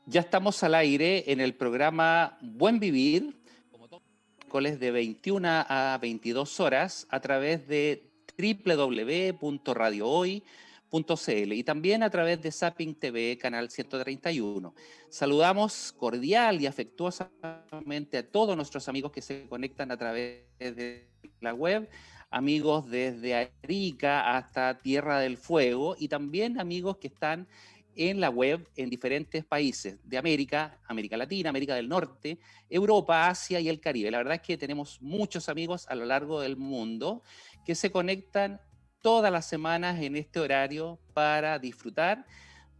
Ya estamos al aire en el programa Buen Vivir, como todos los miércoles de 21 a 22 horas a través de www.radiohoy.cl y también a través de Zapping TV, canal 131. Saludamos cordial y afectuosamente a todos nuestros amigos que se conectan a través de la web, amigos desde Arica hasta Tierra del Fuego y también amigos que están en la web en diferentes países de América, América Latina, América del Norte, Europa, Asia y el Caribe. La verdad es que tenemos muchos amigos a lo largo del mundo que se conectan todas las semanas en este horario para disfrutar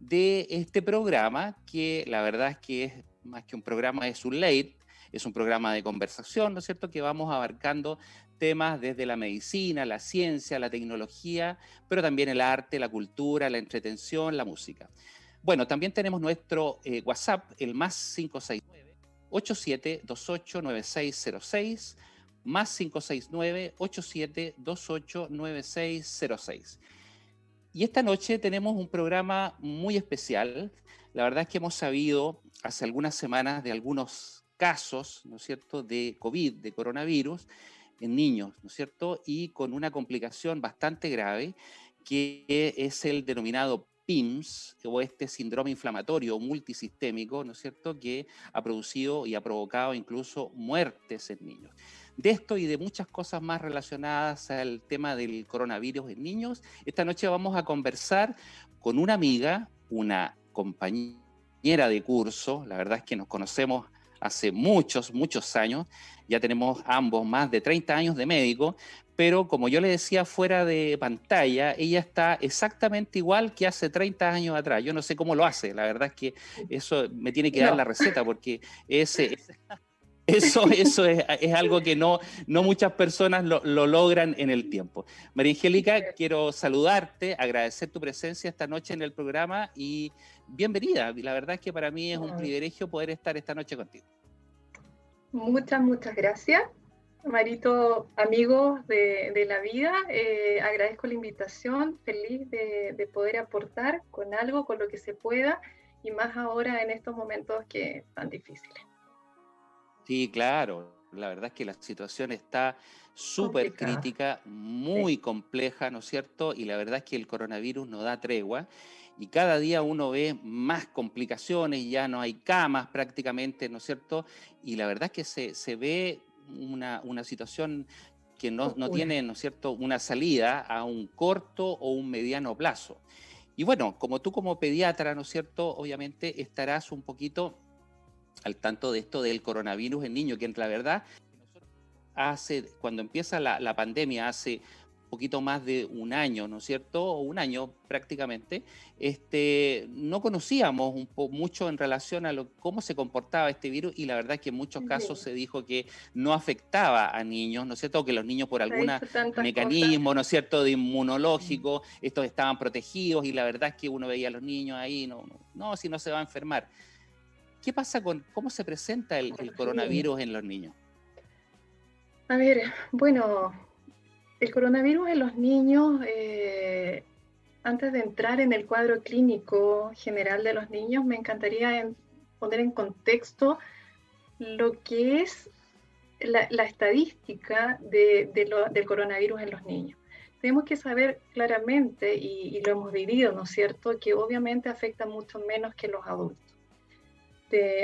de este programa, que la verdad es que es más que un programa, es un late, es un programa de conversación, ¿no es cierto?, que vamos abarcando temas desde la medicina, la ciencia, la tecnología, pero también el arte, la cultura, la entretención, la música. Bueno, también tenemos nuestro WhatsApp, el más 569-8728-9606, más 569-8728-9606. Y esta noche tenemos un programa muy especial. La verdad es que hemos sabido hace algunas semanas de algunos casos, ¿no es cierto?, de COVID, de coronavirus, en niños, ¿no es cierto? Y con una complicación bastante grave, que es el denominado PIMS, o este síndrome inflamatorio multisistémico, ¿no es cierto?, que ha producido y ha provocado incluso muertes en niños. De esto y de muchas cosas más relacionadas al tema del coronavirus en niños, esta noche vamos a conversar con una amiga, una compañera de curso. La verdad es que nos conocemos hace muchos, muchos años. Ya tenemos ambos más de 30 años de médico, pero como yo le decía fuera de pantalla, ella está exactamente igual que hace 30 años atrás. Yo no sé cómo lo hace, la verdad es que eso me tiene que dar la No, receta, porque eso es algo que no muchas personas lo logran en el tiempo. María Angélica, quiero saludarte, agradecer tu presencia esta noche en el programa y bienvenida. La verdad es que para mí es un privilegio poder estar esta noche contigo. muchas gracias. Marito, amigos de la vida, agradezco la invitación, feliz de poder aportar con algo, con lo que se pueda, y más ahora en estos momentos que tan difíciles. Sí, claro. La verdad es que la situación está súper Complicada, crítica, sí. muy compleja, ¿no es cierto? Y la verdad es que el coronavirus no da tregua y cada día uno ve más complicaciones, ya no hay camas prácticamente, ¿no es cierto? Y la verdad es que se ve una situación que no Oscura. tiene, ¿no es cierto?, una salida a un corto o un mediano plazo. Y bueno, como tú como pediatra, ¿no es cierto?, obviamente estarás un poquito al tanto de esto del coronavirus en niños, que la verdad, cuando empieza la pandemia, hace poquito más de un año, ¿no es cierto? O un año prácticamente, no conocíamos mucho en relación a cómo se comportaba este virus y la verdad es que en muchos casos Sí. se dijo que no afectaba a niños, ¿no es cierto? Que los niños por Se ha algún dicho tantas cosas. mecanismo, ¿no es cierto?, de inmunológico, estos estaban protegidos y la verdad es que uno veía a los niños ahí, no, si no se va a enfermar. ¿Qué pasa cómo se presenta el Sí. coronavirus en los niños? A ver, bueno, el coronavirus en los niños, antes de entrar en el cuadro clínico general de los niños, me encantaría poner en contexto lo que es la estadística del coronavirus en los niños. Tenemos que saber claramente, y lo hemos vivido, ¿no es cierto?, que obviamente afecta mucho menos que los adultos.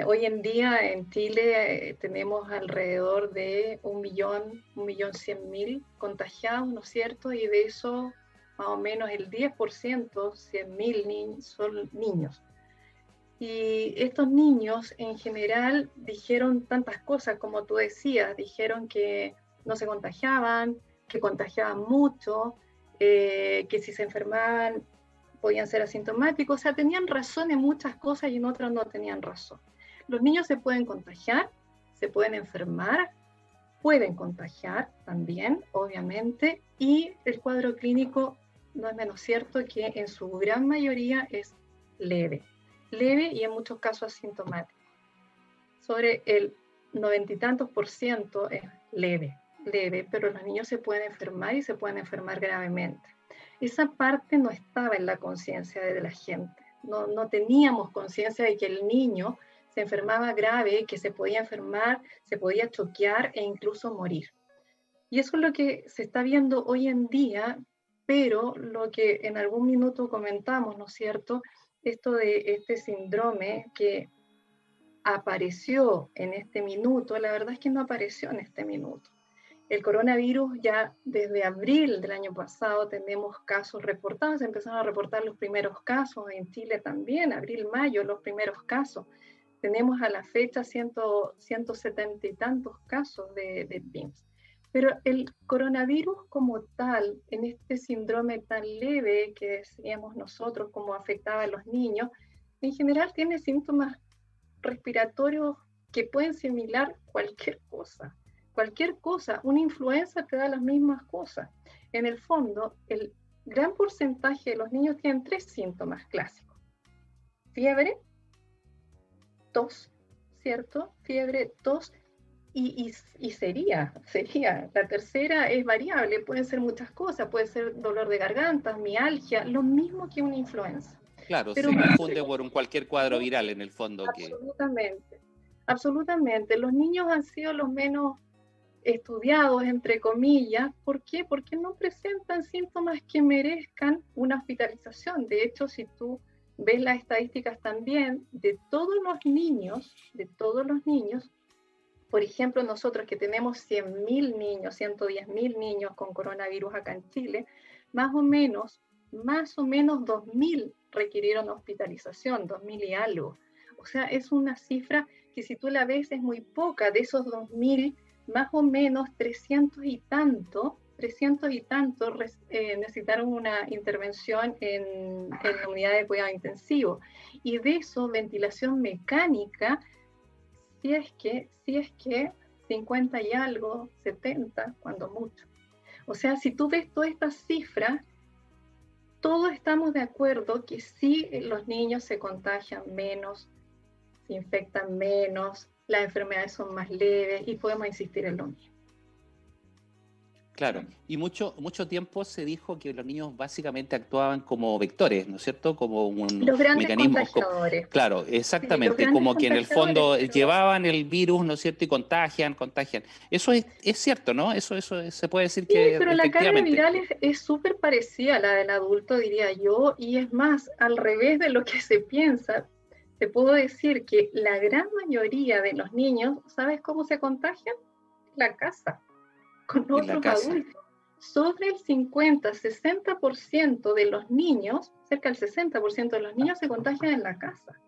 Hoy en día en Chile tenemos alrededor de 1.100.000 contagiados, ¿no es cierto? Y de eso más o menos el 10%, 100.000 son niños. Y estos niños en general dijeron tantas cosas, como tú decías, dijeron que no se contagiaban, que contagiaban mucho, que si se enfermaban podían ser asintomáticos, o sea, tenían razón en muchas cosas y en otras no tenían razón. Los niños se pueden contagiar, se pueden enfermar, pueden contagiar también, obviamente, y el cuadro clínico no es menos cierto que en su gran mayoría es leve y en muchos casos asintomático. Sobre el 90 y tantos por ciento es leve, pero los niños se pueden enfermar y se pueden enfermar gravemente. Esa parte no estaba en la conciencia de la gente. no teníamos conciencia de que el niño se enfermaba grave, que se podía enfermar, se podía choquear e incluso morir. Y eso es lo que se está viendo hoy en día, pero lo que en algún minuto comentamos, ¿no es cierto? Esto de este síndrome que apareció en este minuto, la verdad es que no apareció en este minuto. El coronavirus ya desde abril del año pasado tenemos casos reportados, se empezaron a reportar los primeros casos, en Chile también, abril, mayo, los primeros casos. Tenemos a la fecha 170 y tantos casos de PIMS. Pero el coronavirus como tal, en este síndrome tan leve que decíamos nosotros, como afectaba a los niños, en general tiene síntomas respiratorios que pueden similar cualquier cosa. Cualquier cosa, una influenza te da las mismas cosas. En el fondo, el gran porcentaje de los niños tienen 3 síntomas clásicos. Fiebre, tos, ¿cierto? Fiebre, tos, y sería. La tercera es variable, pueden ser muchas cosas, puede ser dolor de garganta, mialgia, lo mismo que una influenza. Claro, pero se confunde por cualquier cuadro viral en el fondo. Absolutamente. Los niños han sido los menos estudiados, entre comillas. ¿Por qué? Porque no presentan síntomas que merezcan una hospitalización. De hecho, si tú ves las estadísticas también de todos los niños, por ejemplo, nosotros que tenemos 100.000 niños, 110.000 niños con coronavirus acá en Chile, más o menos 2.000 requirieron hospitalización, 2.000 y algo. O sea, es una cifra que si tú la ves es muy poca. De esos 2.000, más o menos 300 y tanto necesitaron una intervención en la unidad de cuidado intensivo. Y de eso, ventilación mecánica, si es que 50 y algo, 70, cuando mucho. O sea, si tú ves todas estas cifras, todos estamos de acuerdo que sí, los niños se contagian menos, se infectan menos, las enfermedades son más leves y podemos insistir en lo mismo. Claro, y mucho tiempo se dijo que los niños básicamente actuaban como vectores, ¿no es cierto? Como un los grandes mecanismo. contagiadores. Claro, exactamente, sí, como que en el fondo llevaban el virus, ¿no es cierto? Y contagian. Eso es cierto, ¿no? Eso se puede decir sí, que pero la carga viral es súper parecida a la del adulto, diría yo, y es más, al revés de lo que se piensa. Te puedo decir que la gran mayoría de los niños, ¿sabes cómo se contagian? En la casa, con otros adultos. Sobre el 50-60% de los niños, cerca del 60% de los niños se contagian en la casa.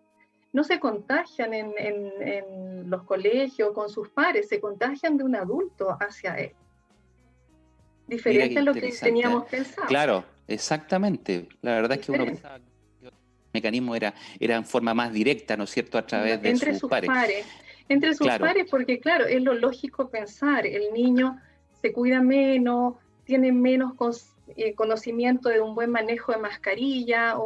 No se contagian en los colegios con sus pares, se contagian de un adulto hacia él. Diferente a lo que teníamos pensado. Claro, exactamente. La verdad es que uno pensaba que el mecanismo era en forma más directa, ¿no es cierto?, a través de sus pares. Entre sus pares, porque claro, es lo lógico pensar, el niño se cuida menos, tiene menos conocimiento de un buen manejo de mascarilla,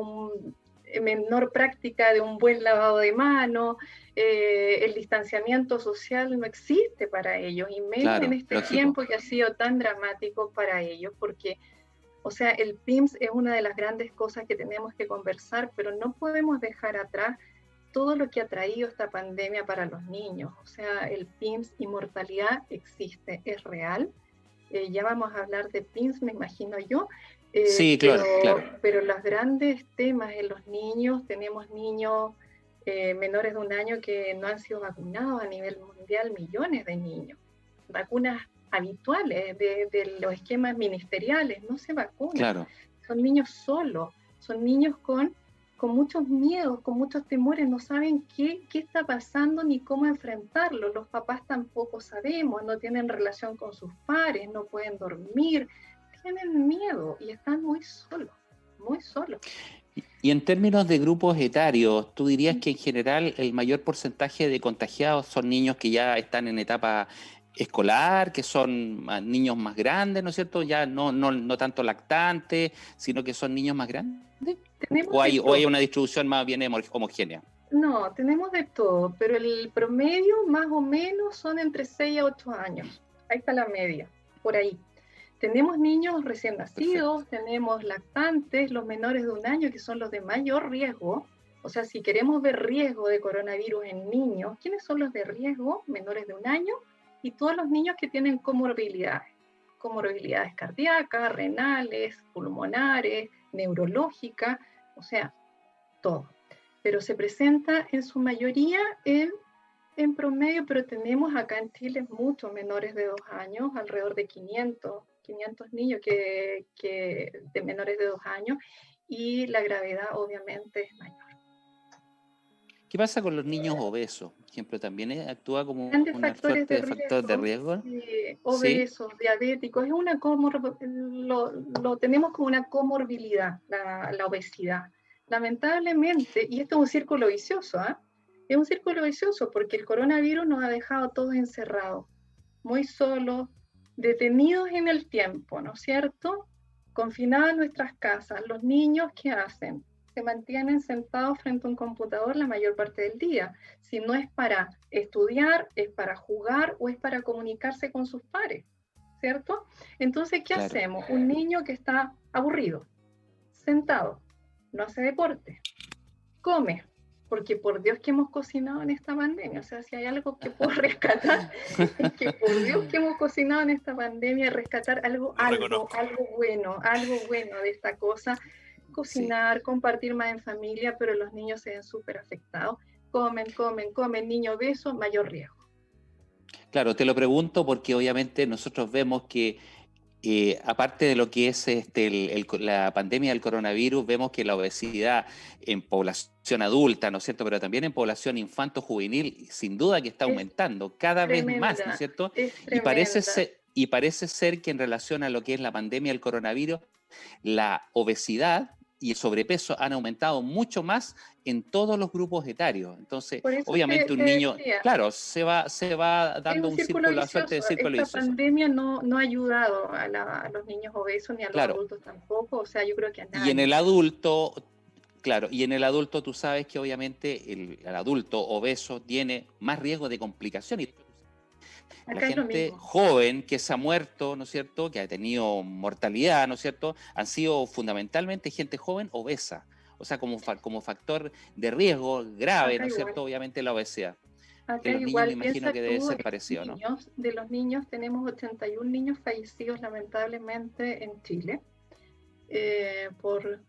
menor práctica de un buen lavado de manos, el distanciamiento social no existe para ellos, y menos en este tiempo que ha sido tan dramático para ellos, porque, o sea, el PIMS es una de las grandes cosas que tenemos que conversar, pero no podemos dejar atrás todo lo que ha traído esta pandemia para los niños. O sea, el PIMS y mortalidad existe, es real. Ya vamos a hablar de PIMS, me imagino yo. Sí, claro. Pero los grandes temas en los niños, tenemos niños menores de 1 año que no han sido vacunados a nivel mundial, millones de niños. Vacunas habituales de los esquemas ministeriales, no se vacunan. Claro. Son niños solos, son niños con muchos miedos, con muchos temores, no saben qué está pasando ni cómo enfrentarlo. Los papás tampoco sabemos, no tienen relación con sus pares, no pueden dormir, tienen miedo y están muy solos, muy solos. Y en términos de grupos etarios, ¿tú dirías que en general el mayor porcentaje de contagiados son niños que ya están en etapa escolar, que son niños más grandes, ¿no es cierto? Ya no tanto lactantes, sino que son niños más grandes? ¿O hay una distribución más bien homogénea? No, tenemos de todo, pero el promedio más o menos son entre 6 a 8 años. Ahí está la media, por ahí. Tenemos niños recién nacidos, tenemos lactantes, los menores de 1 año, que son los de mayor riesgo, O sea, si queremos ver riesgo de coronavirus en niños, ¿quiénes son los de riesgo? Menores de 1 año y todos los niños que tienen comorbilidades cardíacas, renales, pulmonares, neurológicas, o sea, todo. Pero se presenta en su mayoría en promedio, pero tenemos acá en Chile muchos menores de 2 años, alrededor de 500 niños de menores de 2 años, y la gravedad obviamente es mayor. ¿Qué pasa con los niños obesos? Por ejemplo, ¿también actúa como Grandes un factores de fuerte factor de riesgo, riesgo? Sí, obesos, diabéticos, lo tenemos como una comorbilidad, la obesidad. Lamentablemente, y esto es un círculo vicioso, es un círculo vicioso porque el coronavirus nos ha dejado a todos encerrados, muy solos, detenidos en el tiempo, ¿no es cierto? Confinados en nuestras casas. Los niños, ¿qué hacen? Se mantienen sentados frente a un computador la mayor parte del día. Si no es para estudiar, es para jugar o es para comunicarse con sus pares, ¿cierto? Entonces, ¿qué claro. hacemos? Un niño que está aburrido, sentado, no hace deporte, come, porque por Dios que hemos cocinado en esta pandemia, o sea, si hay algo que puedo rescatar, es que por Dios que hemos cocinado en esta pandemia, rescatar algo bueno de esta cosa, cocinar, sí, compartir más en familia, pero los niños se ven súper afectados, comen, niño obeso, mayor riesgo. Claro, te lo pregunto porque obviamente nosotros vemos que aparte de lo que es la pandemia del coronavirus, vemos que la obesidad en población adulta, ¿no es cierto?, pero también en población infanto-juvenil, sin duda que está aumentando cada vez más, ¿no es cierto? Es tremenda. Y parece ser que en relación a lo que es la pandemia del coronavirus, la obesidad y el sobrepeso han aumentado mucho más en todos los grupos etarios. Entonces, Por eso obviamente un niño, decía, claro, se va es dando un un círculo círculo, a suerte de vicioso. círculo Esta vicioso. pandemia no ha ayudado a los niños obesos ni a los Claro. adultos tampoco. O sea, yo creo que a Y en nadie. el adulto, claro, y en el adulto tú sabes que obviamente el adulto obeso tiene más riesgo de complicaciones. La Acá es lo gente mismo. joven que se ha muerto, ¿no es cierto?, que ha tenido mortalidad, ¿no es cierto?, han sido fundamentalmente gente joven obesa. O sea, como factor de riesgo grave, Acá ¿no es igual. cierto?, obviamente la obesidad. En Acá los niños me igual. imagino Piensa que debe tú, ser parecido, ¿no? de los niños tenemos 81 niños fallecidos lamentablemente en Chile por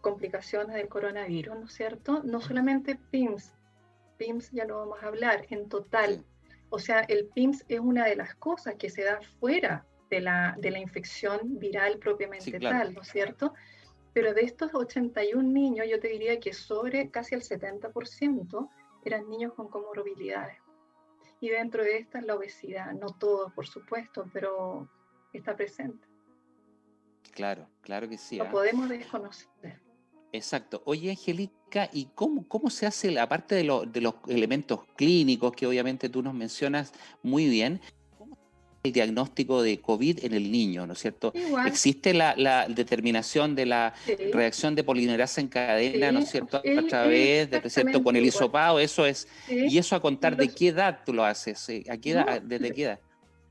complicaciones del coronavirus, ¿no es cierto? No solamente PIMS ya lo vamos a hablar, en total. Sí. O sea, el PIMS es una de las cosas que se da fuera de la infección viral propiamente Sí, claro. tal, ¿no es cierto? Pero de estos 81 niños, yo te diría que sobre casi el 70% eran niños con comorbilidades. Y dentro de estas la obesidad, no todos, por supuesto, pero está presente. Claro, claro que sí. No podemos desconocer. Exacto. Oye, Angélica, ¿y cómo se hace, aparte de los elementos clínicos que obviamente tú nos mencionas muy bien, cómo se hace el diagnóstico de COVID en el niño, ¿no es cierto? Igual, ¿Existe la determinación de la sí, reacción de polimerasa en cadena, ¿no es sí, cierto? A través de, ¿cierto? Con exactamente el igual. hisopado, eso es. Sí, ¿Y eso a contar de los, qué edad tú lo haces? ¿A qué edad? no, ¿Desde qué edad?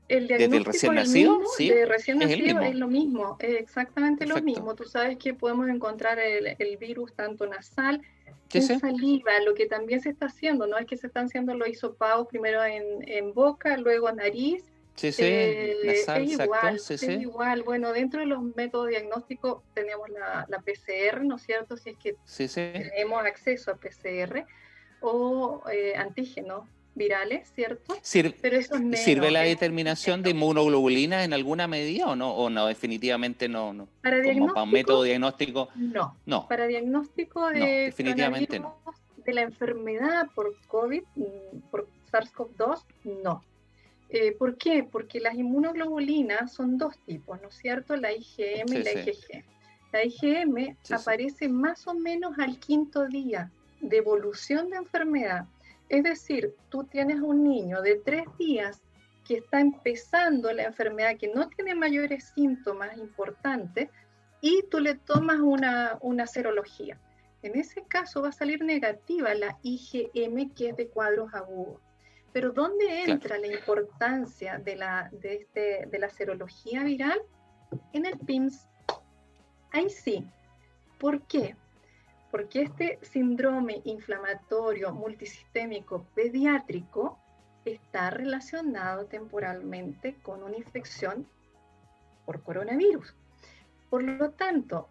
el ¿Desde el diagnóstico recién es el nacido? mismo, Sí, de recién es el nacido es mismo. lo mismo, es exactamente lo Perfecto. mismo. Tú sabes que podemos encontrar el virus tanto nasal, ¿Qué en sé? saliva, lo que también se está haciendo, ¿no? Es que se están haciendo los hisopados primero en boca, luego nariz. Sí, sí, nasal, exacto, sí, Es sí, igual. Bueno, dentro de los métodos diagnósticos tenemos la PCR, ¿no es cierto? Si es que sí, sí. tenemos acceso a PCR o antígenos virales, ¿cierto? Pero eso es ¿Sirve menos, la es determinación de menos. inmunoglobulinas en alguna medida o no? Definitivamente no, no. Para Como para un método diagnóstico, diagnóstico, no. no, Para diagnóstico no, de definitivamente coronavirus, no. de la enfermedad por COVID, por SARS-CoV-2, no. ¿Por qué? Porque las inmunoglobulinas son dos tipos, ¿no es cierto? La IgM y Sí, la sí, IgG. La IgM sí, sí. aparece más o menos al quinto día de evolución de enfermedad. Es decir, tú tienes un niño de 3 días que está empezando la enfermedad, que no tiene mayores síntomas importantes, y tú le tomas una serología. En ese caso va a salir negativa la IgM, que es de cuadros agudos. Pero ¿dónde Claro, entra la importancia de la serología viral? En el PIMS. Ahí sí. ¿Por qué? Porque este síndrome inflamatorio multisistémico pediátrico está relacionado temporalmente con una infección por coronavirus. Por lo tanto,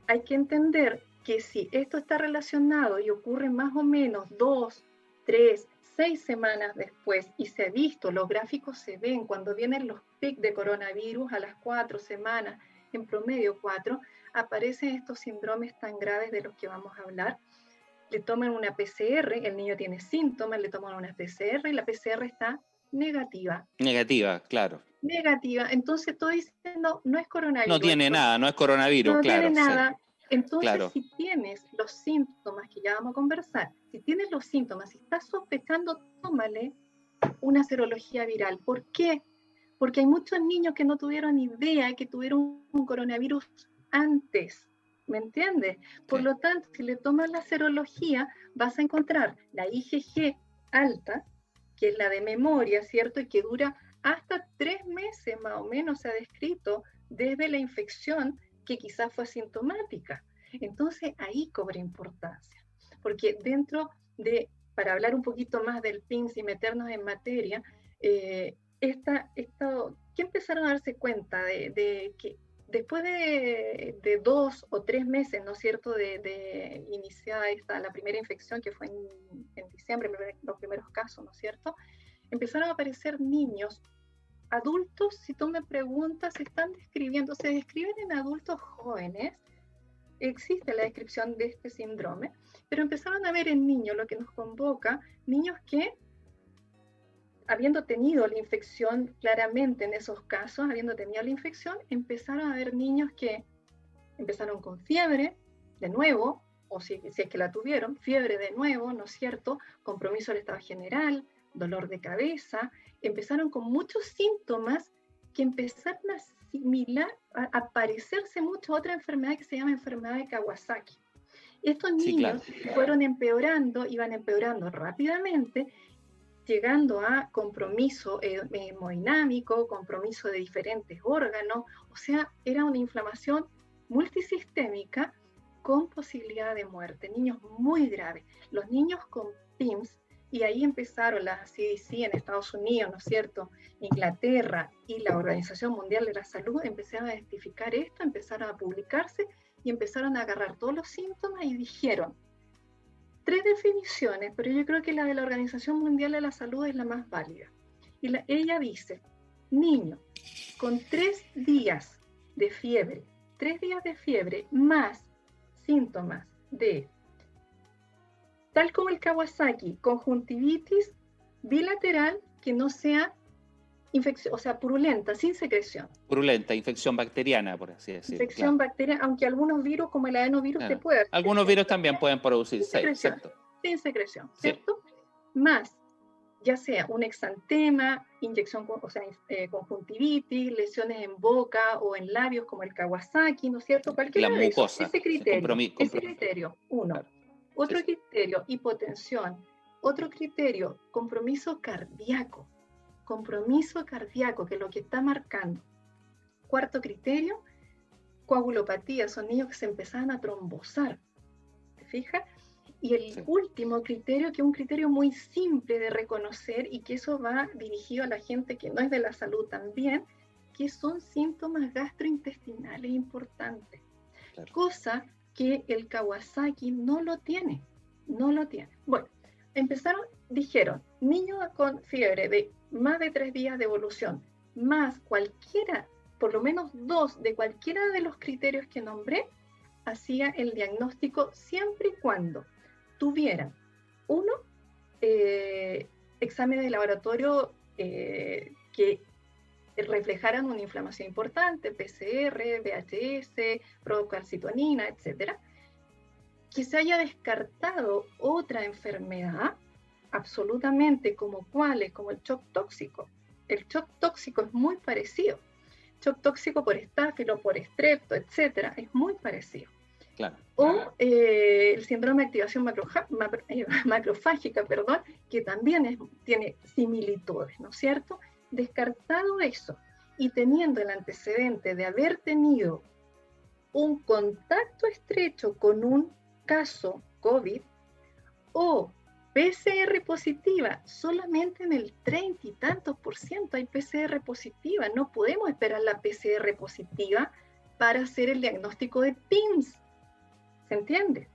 hay que entender que si esto está relacionado y ocurre más o menos 2, 3, 6 semanas después, y se ha visto, los gráficos se ven cuando vienen los picos de coronavirus a las 4 semanas, en promedio 4, aparecen estos síndromes tan graves de los que vamos a hablar. Le toman una PCR, el niño tiene síntomas, le toman una PCR y la PCR está negativa. Negativa, claro. Negativa, entonces estoy diciendo, no es coronavirus. No tiene nada, no es coronavirus, no claro. No tiene nada. Sí. Entonces, claro. Si tienes los síntomas, que ya vamos a conversar, si tienes los síntomas, si estás sospechando, tómale una serología viral. ¿Por qué? Porque hay muchos niños que no tuvieron idea que tuvieron un coronavirus antes. ¿Me entiendes? Por lo tanto, si le tomas la serología, vas a encontrar la IgG alta, que es la de memoria, ¿cierto? Y que dura hasta 3 meses más o menos, se ha descrito, desde la infección que quizás fue asintomática. Entonces ahí cobra importancia, porque dentro de, para hablar un poquito más del PIMS y meternos en materia, ¿qué empezaron a darse cuenta de que después de 2 o 3 meses, ¿no es cierto?, de iniciada la primera infección, que fue en diciembre, los primeros casos, ¿no es cierto?, empezaron a aparecer niños, adultos, si tú me preguntas, se describen en adultos jóvenes, existe la descripción de este síndrome, pero empezaron a ver en niños, lo que nos convoca, niños que, habiendo tenido la infección, claramente en esos casos, habiendo tenido la infección, empezaron a ver niños que empezaron con fiebre, de nuevo, o si es que la tuvieron, fiebre de nuevo, ¿no es cierto?, compromiso del estado general, dolor de cabeza, empezaron con muchos síntomas que empezaron a parecerse mucho a otra enfermedad que se llama enfermedad de Kawasaki. Estos niños fueron empeorando, iban empeorando rápidamente, llegando a compromiso hemodinámico, compromiso de diferentes órganos, o sea, era una inflamación multisistémica con posibilidad de muerte, niños muy graves. Los niños con PIMS, y ahí empezaron las CDC en Estados Unidos, ¿no es cierto?, Inglaterra y la Organización Mundial de la Salud empezaron a identificar esto, empezaron a publicarse y empezaron a agarrar todos los síntomas y dijeron 3 definiciones, pero yo creo que la de la Organización Mundial de la Salud es la más válida. Y ella dice, niño con 3 días de fiebre, 3 días de fiebre más síntomas de, tal como el Kawasaki, conjuntivitis bilateral que no sea infección, o sea, purulenta, sin secreción. Purulenta, infección bacteriana, por así decirlo. Infección bacteriana, aunque algunos virus, como el adenovirus, te pueden. Algunos virus también pueden producir, sin secreción, ¿cierto? Más, ya sea un exantema, inyección, o sea, conjuntivitis, lesiones en boca o en labios, como el Kawasaki, ¿no es cierto? Cualquiera la mucosa. Ese criterio, uno. Claro. Otro criterio, hipotensión. Otro criterio, compromiso cardíaco, que es lo que está marcando. Cuarto criterio, coagulopatía, son niños que se empezaban a trombosar, ¿te fijas? Y el último criterio, que es un criterio muy simple de reconocer y que eso va dirigido a la gente que no es de la salud también, que son síntomas gastrointestinales importantes, cosa que el Kawasaki no lo tiene. Bueno, dijeron, niños con fiebre de más de 3 días de evolución, más cualquiera, por lo menos 2 de cualquiera de los criterios que nombré, hacía el diagnóstico siempre y cuando tuvieran, uno, exámenes de laboratorio que reflejaran una inflamación importante, PCR, VHS, procalcitonina, etc. Que se haya descartado otra enfermedad, absolutamente, como el shock tóxico. El shock tóxico es muy parecido. Shock tóxico por estáfilo, por estrepto, etc. es muy parecido. Claro. O el síndrome de activación macrofágica, que también tiene similitudes, ¿no es cierto? Descartado eso y teniendo el antecedente de haber tenido un contacto estrecho con un caso COVID o PCR positiva, solamente en el 30 y tantos % hay PCR positiva. No podemos esperar la PCR positiva para hacer el diagnóstico de PIMS. ¿Se entiende?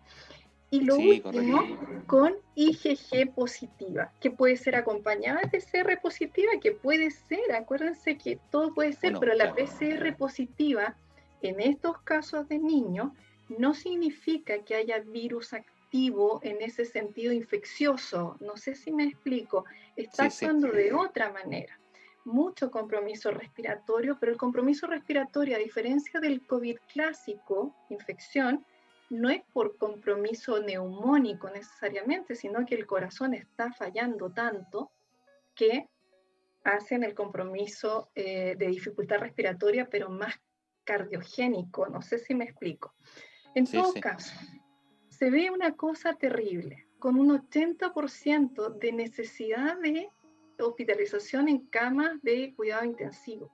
Y lo Sí, último, correcto. con IgG positiva, que puede ser acompañada de PCR positiva, que puede ser, acuérdense que todo puede ser, No, pero la claro. PCR positiva en estos casos de niños no significa que haya virus activo en ese sentido infeccioso. No sé si me explico. Está actuando de otra manera. Mucho compromiso respiratorio, pero el compromiso respiratorio, a diferencia del COVID clásico, infección, no es por compromiso neumónico necesariamente, sino que el corazón está fallando tanto que hacen el compromiso de dificultad respiratoria, pero más cardiogénico. No sé si me explico. En todo caso, se ve una cosa terrible, con un 80% de necesidad de hospitalización en camas de cuidado intensivo.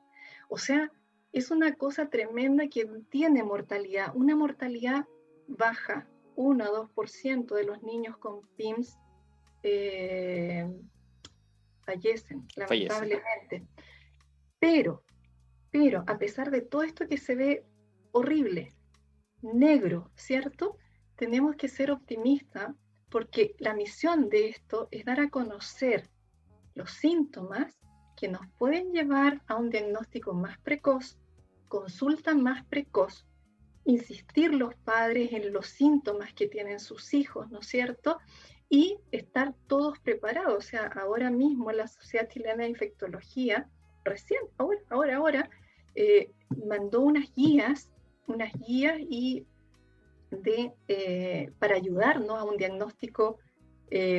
O sea, es una cosa tremenda que tiene mortalidad, una mortalidad baja, 1 o 2% de los niños con PIMS fallecen, lamentablemente. Pero, a pesar de todo esto que se ve horrible, negro, ¿cierto? Tenemos que ser optimistas porque la misión de esto es dar a conocer los síntomas que nos pueden llevar a un diagnóstico más precoz, consulta más precoz, insistir los padres en los síntomas que tienen sus hijos, ¿no es cierto? Y estar todos preparados. O sea, ahora mismo la Sociedad Chilena de Infectología, recién, ahora, mandó unas guías y para ayudarnos a un diagnóstico,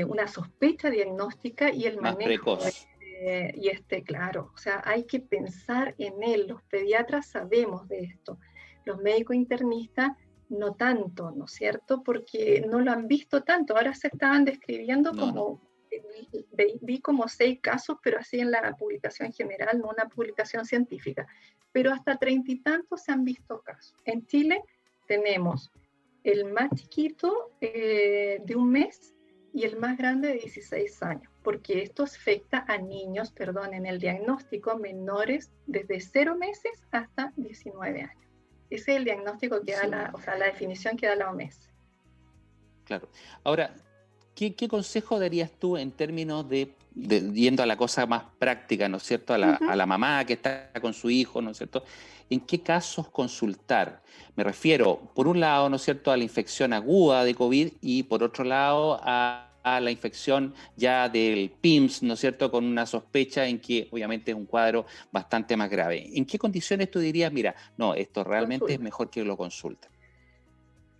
una sospecha diagnóstica y el más manejo. precoz. Claro, o sea, hay que pensar en él. Los pediatras sabemos de esto. Los médicos internistas no tanto, ¿no es cierto? Porque no lo han visto tanto. Ahora se estaban describiendo vi como 6 casos, pero así en la publicación general, no una publicación científica. Pero hasta 30 y tantos se han visto casos. En Chile tenemos el más chiquito de 1 mes y el más grande de 16 años, porque esto afecta a niños, en el diagnóstico, menores desde 0 meses hasta 19 años. Ese es el diagnóstico que da la definición que da la OMS. Claro. Ahora, ¿qué consejo darías tú en términos de yendo a la cosa más práctica, ¿no es cierto? A la mamá que está con su hijo, ¿no es cierto? ¿En qué casos consultar? Me refiero, por un lado, ¿no es cierto?, a la infección aguda de COVID y por otro lado a la infección ya del PIMS, ¿no es cierto?, con una sospecha en que obviamente es un cuadro bastante más grave. ¿En qué condiciones tú dirías, mira, no, esto realmente es mejor que lo consulten?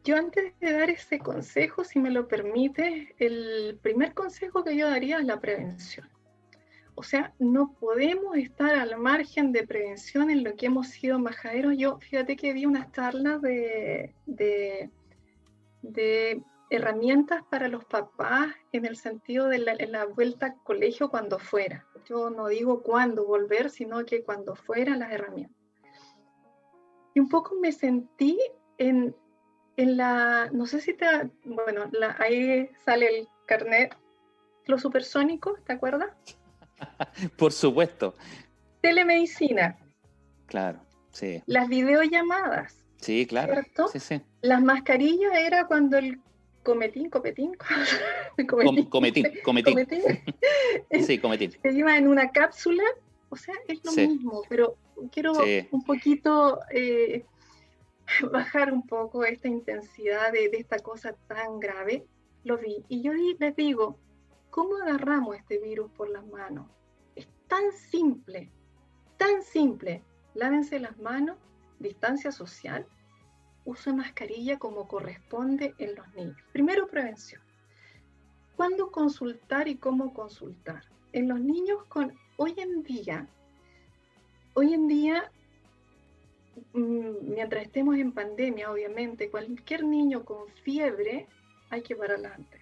Yo antes de dar ese consejo, si me lo permite, el primer consejo que yo daría es la prevención. O sea, no podemos estar al margen de prevención en lo que hemos sido majaderos. Yo, fíjate que vi unas charlas de herramientas para los papás en el sentido de la vuelta al colegio cuando fuera. Yo no digo cuándo volver, sino que cuando fuera las herramientas. Y un poco me sentí en la, no sé si ahí sale el carnet, los supersónicos, ¿te acuerdas? Por supuesto. Telemedicina. Claro, sí. Las videollamadas. Sí, claro. ¿Cierto? Sí. Las mascarillas era cuando el cometín. Sí, cometín. Se iba en una cápsula. O sea, es lo mismo, pero quiero un poquito bajar un poco esta intensidad de esta cosa tan grave. Lo vi. Y yo les digo, ¿cómo agarramos este virus por las manos? Es tan simple, tan simple. Lávense las manos, distancia social, uso de mascarilla como corresponde en los niños. Primero, prevención. ¿Cuándo consultar y cómo consultar? En los niños hoy en día, mientras estemos en pandemia, obviamente, cualquier niño con fiebre hay que parar adelante.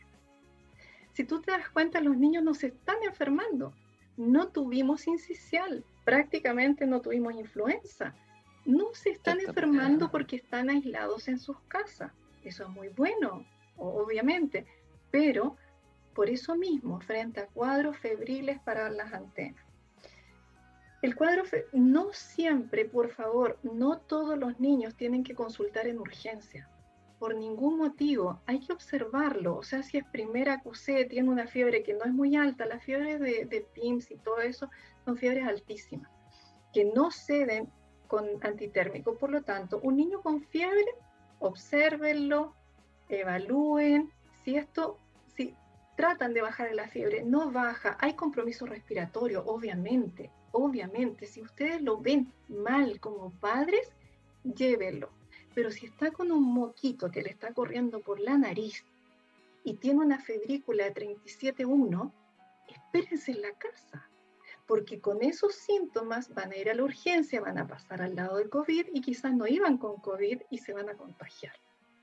Si tú te das cuenta, los niños no se están enfermando. No tuvimos incisional, prácticamente no tuvimos influenza. No se están enfermando porque están aislados en sus casas. Eso es muy bueno. obviamente, pero por eso mismo, frente a cuadros febriles para las antenas. El cuadro, no siempre, por favor, no todos los niños tienen que consultar en urgencia. Por ningún motivo, hay que observarlo. O sea, si es primera QC, tiene una fiebre que no es muy alta, las fiebres de PIMS y todo eso son fiebres altísimas, que no ceden con antitérmico. Por lo tanto, un niño con fiebre, obsérvenlo, evalúen. Si tratan de bajar la fiebre, no baja, hay compromiso respiratorio, obviamente. Si ustedes lo ven mal como padres, llévenlo. Pero si está con un moquito que le está corriendo por la nariz y tiene una febrícula de 37,1, espérense en la casa, porque con esos síntomas van a ir a la urgencia, van a pasar al lado del COVID y quizás no iban con COVID y se van a contagiar,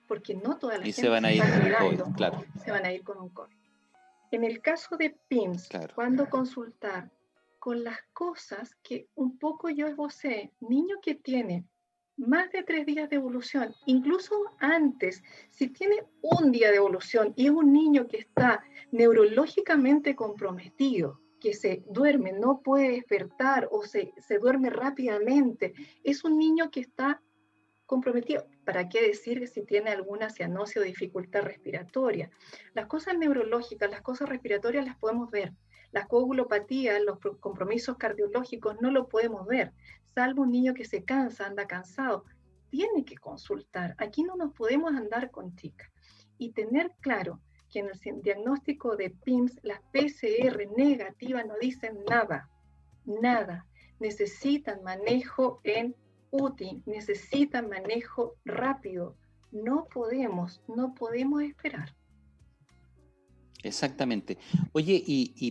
porque no toda la gente se van a ir con COVID, claro. Se van a ir con un COVID. En el caso de PIMS, claro, ¿cuándo consultar? Con las cosas que un poco yo esbocé. Niño que tiene más de 3 días de evolución, incluso antes, si tiene un día de evolución y es un niño que está neurológicamente comprometido, que se duerme, no puede despertar o se duerme rápidamente, es un niño que está comprometido. ¿Para qué decir si tiene alguna cianosis o dificultad respiratoria? Las cosas neurológicas, las cosas respiratorias las podemos ver. Las coagulopatías, los compromisos cardiológicos no lo podemos ver, salvo un niño que se cansa, anda cansado. Tiene que consultar. Aquí no nos podemos andar con chicas. Y tener claro que en el diagnóstico de PIMS, las PCR negativas no dicen nada. Nada. Necesitan manejo en UTI, necesitan manejo rápido. No podemos esperar. Exactamente. Oye,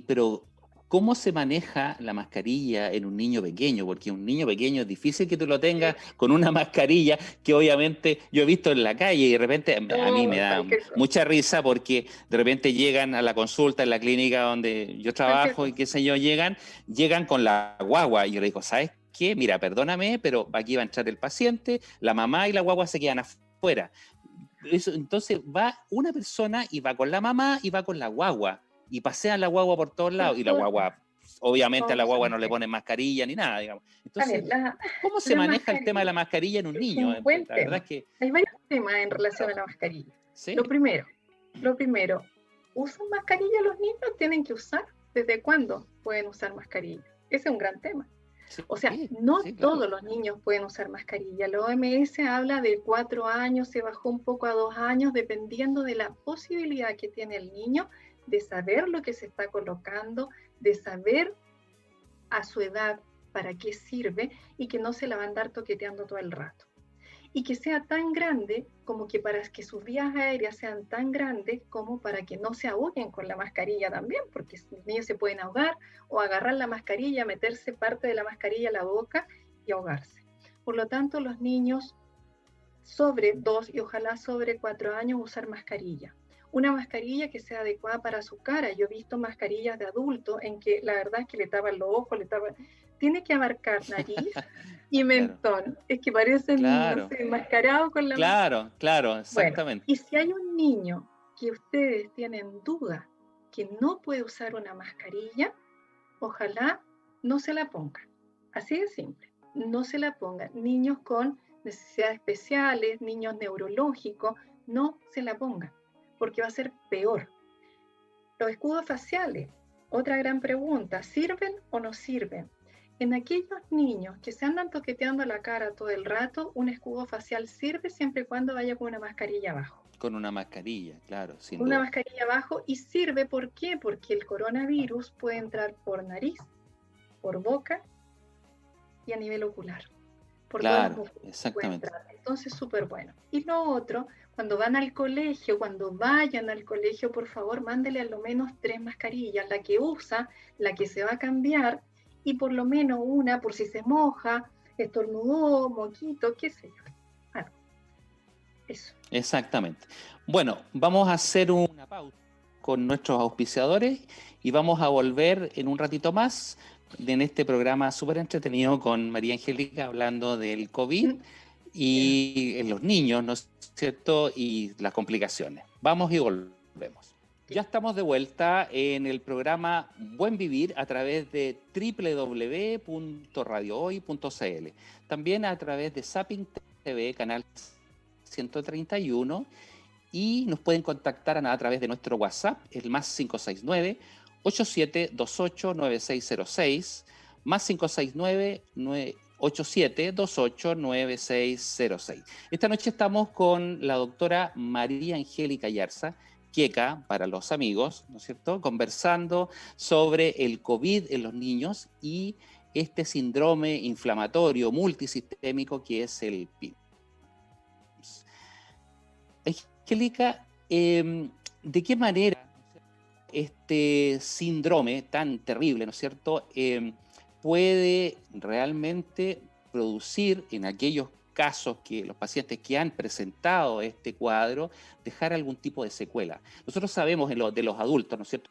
pero ¿cómo se maneja la mascarilla en un niño pequeño? Porque un niño pequeño es difícil que tú lo tengas con una mascarilla que obviamente yo he visto en la calle y de repente a mí me da mucha risa porque de repente llegan a la consulta en la clínica donde yo trabajo y qué sé yo, llegan con la guagua y yo le digo, ¿sabes qué? Mira, perdóname, pero aquí va a entrar el paciente, la mamá y la guagua se quedan afuera. Entonces va una persona y va con la mamá y va con la guagua y pasean la guagua por todos lados y la guagua, obviamente a la guagua no le ponen mascarilla ni nada, digamos. Entonces, ¿cómo se maneja el tema de la mascarilla en un niño? La verdad es que hay varios temas en relación a la mascarilla. ¿Sí? Lo primero, ¿usan mascarilla los niños? ¿Tienen que usar? ¿Desde cuándo pueden usar mascarilla? Ese es un gran tema. Sí, o sea, no todos los niños pueden usar mascarilla. La OMS habla de 4 años, se bajó un poco a 2 años, dependiendo de la posibilidad que tiene el niño de saber lo que se está colocando, de saber a su edad para qué sirve y que no se la va a andar toqueteando todo el rato. Y que sea tan grande como que para que sus vías aéreas sean tan grandes como para que no se ahoguen con la mascarilla también, porque los niños se pueden ahogar o agarrar la mascarilla, meterse parte de la mascarilla a la boca y ahogarse. Por lo tanto, los niños sobre 2 y ojalá sobre 4 años usar mascarilla. Una mascarilla que sea adecuada para su cara. Yo he visto mascarillas de adulto en que la verdad es que le tapan los ojos, tiene que abarcar nariz y mentón. Claro. Es que parecen no sé, enmascarados con la mascarilla. Claro, exactamente. Bueno, y si hay un niño que ustedes tienen duda que no puede usar una mascarilla, ojalá no se la ponga. Así de simple, no se la pongan. Niños con necesidades especiales, niños neurológicos, no se la pongan, porque va a ser peor. Los escudos faciales, otra gran pregunta, ¿sirven o no sirven? En aquellos niños que se andan toqueteando la cara todo el rato, un escudo facial sirve siempre y cuando vaya con una mascarilla abajo. Con una mascarilla, claro, sin duda. Una mascarilla abajo, y sirve, ¿por qué? Porque el coronavirus puede entrar por nariz, por boca y a nivel ocular. Por claro, exactamente. Entonces, súper bueno. Y lo otro, cuando vayan al colegio, por favor, mándele a lo menos 3 mascarillas, la que usa, la que se va a cambiar, y por lo menos una por si se moja, estornudó, moquito, qué sé yo. Algo. Eso. Exactamente. Bueno, vamos a hacer una pausa con nuestros auspiciadores y vamos a volver en un ratito más en este programa súper entretenido con María Angélica hablando del COVID y en los niños, ¿no es cierto? Y las complicaciones. Vamos y volvemos. Ya estamos de vuelta en el programa Buen Vivir a través de www.radiohoy.cl. También a través de Zapping TV, canal 131. Y nos pueden contactar a través de nuestro WhatsApp, el más 569-8728-9606, más 569-8728-9606. Esta noche estamos con la doctora María Angélica Yarza, Queca para los amigos, ¿no es cierto?, conversando sobre el COVID en los niños y este síndrome inflamatorio multisistémico que es el PIMS. Angélica, ¿de qué manera este síndrome tan terrible, ¿no es cierto?, puede realmente producir en aquellos casos que los pacientes que han presentado este cuadro, dejar algún tipo de secuela? Nosotros sabemos de los adultos, ¿no es cierto?,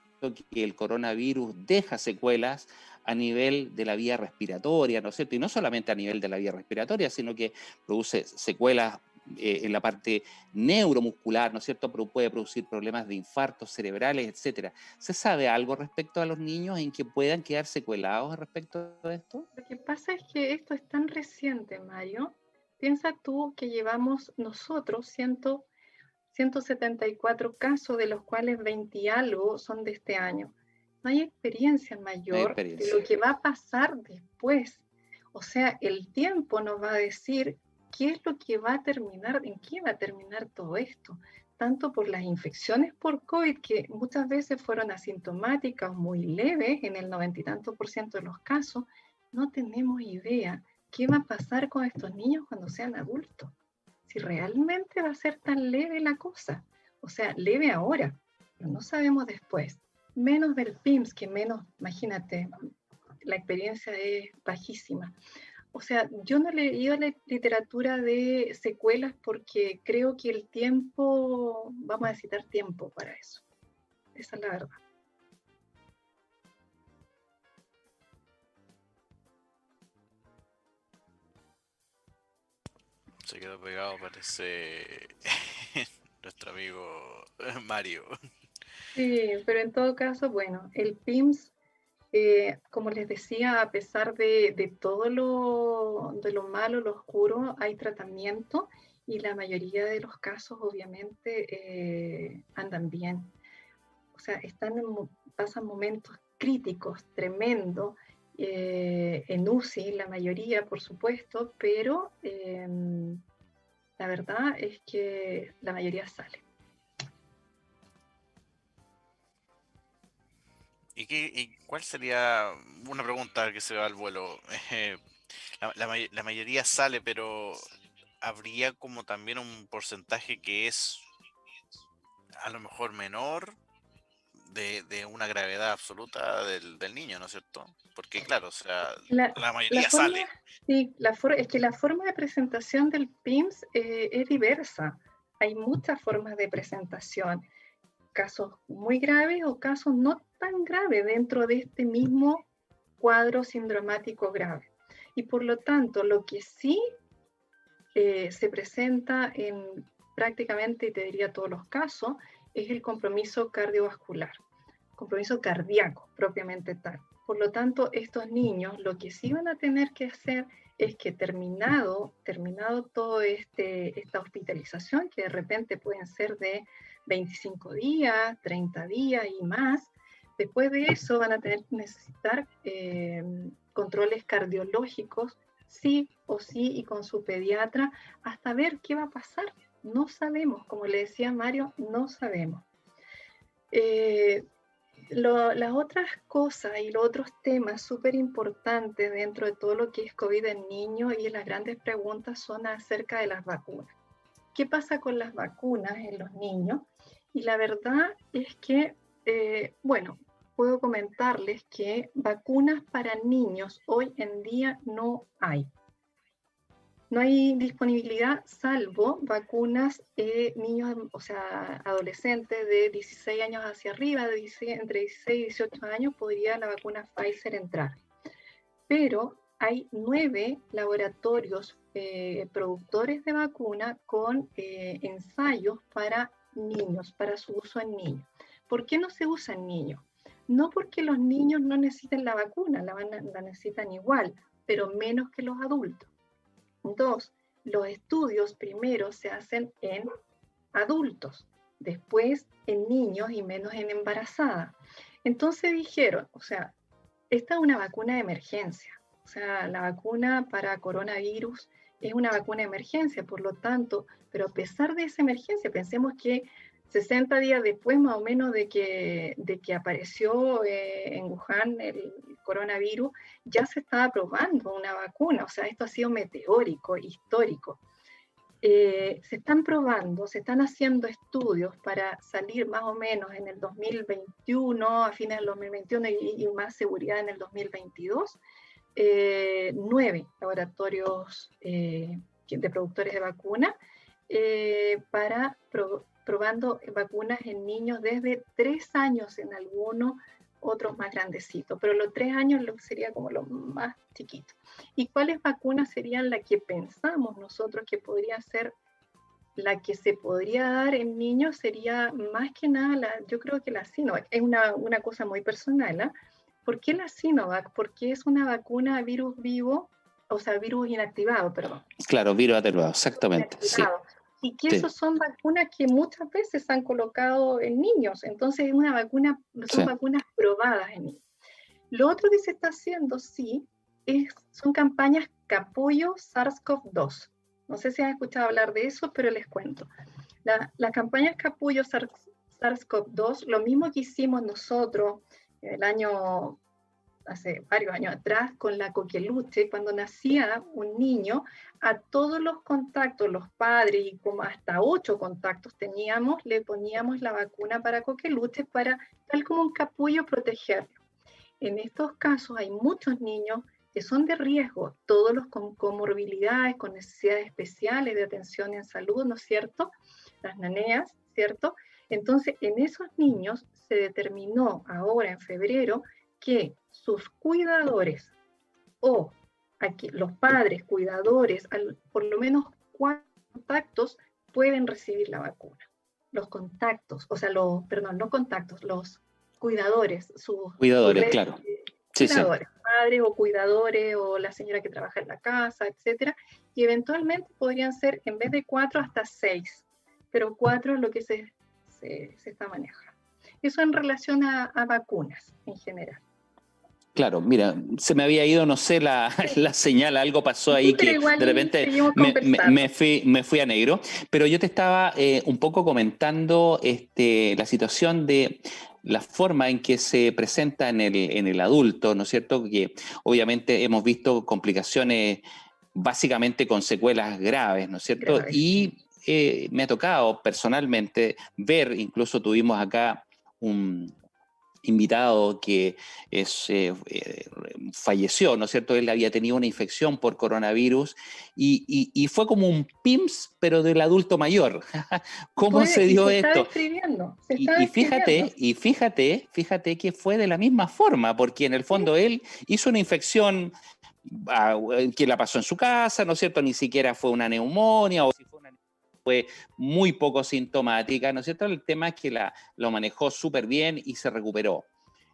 que el coronavirus deja secuelas a nivel de la vía respiratoria, ¿no es cierto? Y no solamente a nivel de la vía respiratoria, sino que produce secuelas en la parte neuromuscular, ¿no es cierto? Pero puede producir problemas de infartos cerebrales, etcétera. ¿Se sabe algo respecto a los niños en que puedan quedar secuelados respecto a esto? Lo que pasa es que esto es tan reciente, Mario. Piensa tú que llevamos nosotros 174 casos, de los cuales 20 y algo son de este año. No hay experiencia mayor de lo que va a pasar después. O sea, el tiempo nos va a decir qué es lo que va a terminar, en qué va a terminar todo esto. Tanto por las infecciones por COVID, que muchas veces fueron asintomáticas, muy leves, en el 90 y tanto % de los casos. No tenemos idea qué va a pasar con estos niños cuando sean adultos. Si realmente va a ser tan leve la cosa. O sea, leve ahora, pero no sabemos después. Menos del PIMS, que menos, imagínate, la experiencia es bajísima. O sea, yo no he leído la literatura de secuelas porque creo que el tiempo, vamos a necesitar tiempo para eso. Esa es la verdad. Se quedó pegado, parece, nuestro amigo Mario. Sí, pero en todo caso, bueno, el PIMS, como les decía, a pesar de todo lo malo, lo oscuro, hay tratamiento y la mayoría de los casos obviamente andan bien. O sea, pasan momentos críticos, tremendos, en UCI, la mayoría, por supuesto, pero la verdad es que la mayoría sale. ¿Y cuál sería una pregunta que se va al vuelo? La mayoría sale, pero habría como también un porcentaje que es a lo mejor menor de una gravedad absoluta del niño, ¿no es cierto? Porque claro, o sea, la mayoría sale. Sí, es que la forma de presentación del PIMS es diversa. Hay muchas formas de presentación. Casos muy graves o casos no tan graves dentro de este mismo cuadro sindromático grave. Y por lo tanto, lo que sí se presenta en prácticamente, te diría, todos los casos, es el compromiso cardiovascular, compromiso cardíaco propiamente tal. Por lo tanto, estos niños lo que sí van a tener que hacer es que terminado todo esta hospitalización, que de repente pueden ser de 25 días, 30 días y más, después de eso van a necesitar controles cardiológicos sí o sí y con su pediatra hasta ver qué va a pasar. No sabemos, como le decía Mario, no sabemos. Las otras cosas y los otros temas súper importantes dentro de todo lo que es COVID en niños y las grandes preguntas son acerca de las vacunas. ¿Qué pasa con las vacunas en los niños? Y la verdad es que, bueno, puedo comentarles que vacunas para niños hoy en día no hay. No hay disponibilidad salvo vacunas niños, o sea, adolescentes de 16 años hacia arriba, entre 16 y 18 años, podría la vacuna Pfizer entrar. Pero hay 9 laboratorios productores de vacuna con ensayos para niños, para su uso en niños. ¿Por qué no se usa en niños? No porque los niños no necesiten la vacuna, la necesitan igual, pero menos que los adultos. Dos, los estudios primero se hacen en adultos, después en niños y menos en embarazadas. Entonces dijeron, o sea, esta es una vacuna de emergencia, o sea, la vacuna para coronavirus es una vacuna de emergencia, por lo tanto, pero a pesar de esa emergencia, pensemos que 60 días después más o menos de que apareció en Wuhan el coronavirus, ya se estaba probando una vacuna, o sea, esto ha sido meteórico, histórico. Se están probando, se están haciendo estudios para salir más o menos en el 2021, a fines del 2021 y más seguridad en el 2022, 9 laboratorios de productores de vacunas para probando vacunas en niños desde 3 años en algunos, otros más grandecitos, pero los 3 años sería como lo más chiquito. ¿Y cuáles vacunas serían las que pensamos nosotros que podría ser la que se podría dar en niños? Sería más que nada, yo creo que la Sinovac. Es una cosa muy personal, ¿eh? ¿Por qué la Sinovac? Porque es una vacuna virus vivo, o sea, virus inactivado, perdón. Claro, virus atenuado, exactamente. Inactivado. Sí. Y que esas son vacunas que muchas veces se han colocado en niños. Entonces, es una vacuna, son vacunas probadas en niños. Lo otro que se está haciendo, sí, son campañas Capullo SARS-CoV-2. No sé si han escuchado hablar de eso, pero les cuento. Las campañas Capullo SARS-CoV-2, lo mismo que hicimos nosotros hace varios años atrás, con la coqueluche, cuando nacía un niño, a todos los contactos, los padres, y como hasta 8 contactos teníamos, le poníamos la vacuna para coqueluche para, tal como un capullo, protegerlo. En estos casos hay muchos niños que son de riesgo, todos los con comorbilidades, con necesidades especiales de atención en salud, ¿no es cierto? Las naneas, ¿cierto? Entonces, en esos niños se determinó ahora en febrero que sus cuidadores o los padres cuidadores, por lo menos 4 contactos, pueden recibir la vacuna. Los contactos, o sea, no contactos, los cuidadores, cuidadores, claro. Cuidadores, padres o cuidadores o la señora que trabaja en la casa, etcétera, y eventualmente podrían ser, en vez de 4, hasta 6, pero 4 es lo que se está manejando. Eso en relación a vacunas en general. Claro, mira, se me había ido, no sé, la señal, algo pasó ahí, sí, que de repente me fui a negro, pero yo te estaba un poco comentando la situación de la forma en que se presenta en el adulto, ¿no es cierto? Que obviamente hemos visto complicaciones básicamente con secuelas graves, ¿no es cierto? Graves. Y me ha tocado personalmente ver, incluso tuvimos acá un invitado que falleció, ¿no es cierto? Él había tenido una infección por coronavirus y fue como un PIMS, pero del adulto mayor. ¿Cómo se dio esto? Y fíjate que fue de la misma forma, porque en el fondo él hizo una infección que la pasó en su casa, ¿no es cierto? Ni siquiera fue una neumonía o si fue una fue muy poco sintomática, ¿no es cierto? El tema es que lo manejó súper bien y se recuperó.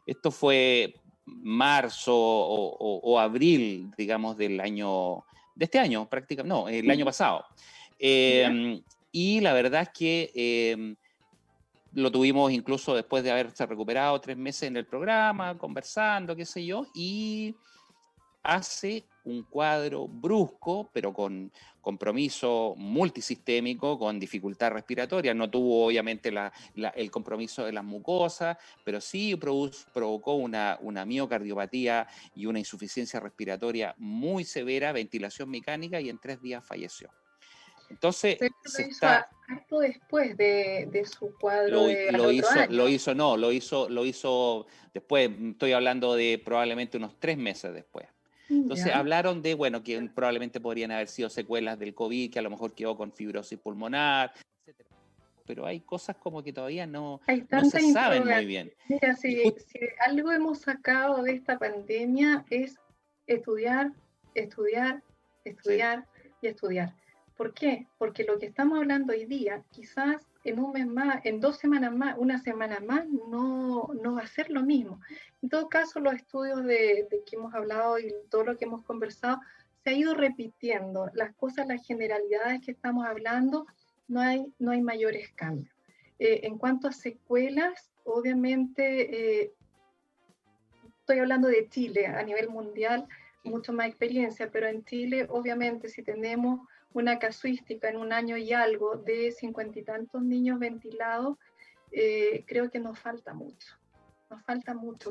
Esto fue marzo o abril, digamos, de este año, prácticamente, no, el año pasado. Y la verdad es que lo tuvimos incluso después de haberse recuperado 3 meses en el programa, conversando, qué sé yo, y hace un cuadro brusco, pero con compromiso multisistémico, con dificultad respiratoria. No tuvo obviamente el compromiso de las mucosas, pero sí provocó una miocardiopatía y una insuficiencia respiratoria muy severa, ventilación mecánica, y en 3 días falleció. Entonces, harto después de su cuadro lo hizo después, estoy hablando de probablemente unos 3 meses después. Entonces hablaron de, que probablemente podrían haber sido secuelas del COVID, que a lo mejor quedó con fibrosis pulmonar, etc. Pero hay cosas como que todavía no se saben muy bien. Mira, si algo hemos sacado de esta pandemia es estudiar y estudiar. ¿Por qué? Porque lo que estamos hablando hoy día, quizás en un mes más, en 2 semanas más, una semana más, no va a ser lo mismo. En todo caso, los estudios de que hemos hablado y todo lo que hemos conversado, se ha ido repitiendo. Las cosas, las generalidades que estamos hablando, no hay mayores cambios. En cuanto a secuelas, obviamente, estoy hablando de Chile, a nivel mundial, mucho más experiencia, pero en Chile, obviamente, si tenemos una casuística en un año y algo de 50 y tantos niños ventilados, creo que nos falta mucho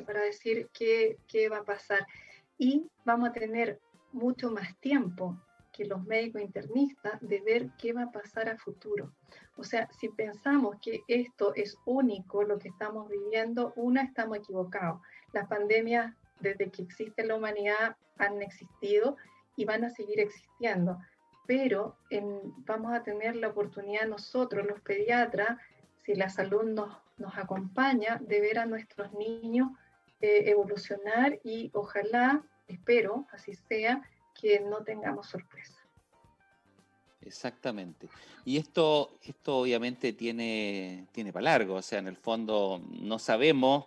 para decir qué va a pasar. Y vamos a tener mucho más tiempo que los médicos internistas de ver qué va a pasar a futuro. O sea, si pensamos que esto es único, lo que estamos viviendo, estamos equivocados. Las pandemias, desde que existe la humanidad, han existido y van a seguir existiendo. Pero vamos a tener la oportunidad nosotros, los pediatras, si la salud nos acompaña, de ver a nuestros niños evolucionar y ojalá, espero, así sea, que no tengamos sorpresa. Exactamente. Y esto obviamente tiene para largo, o sea, en el fondo no sabemos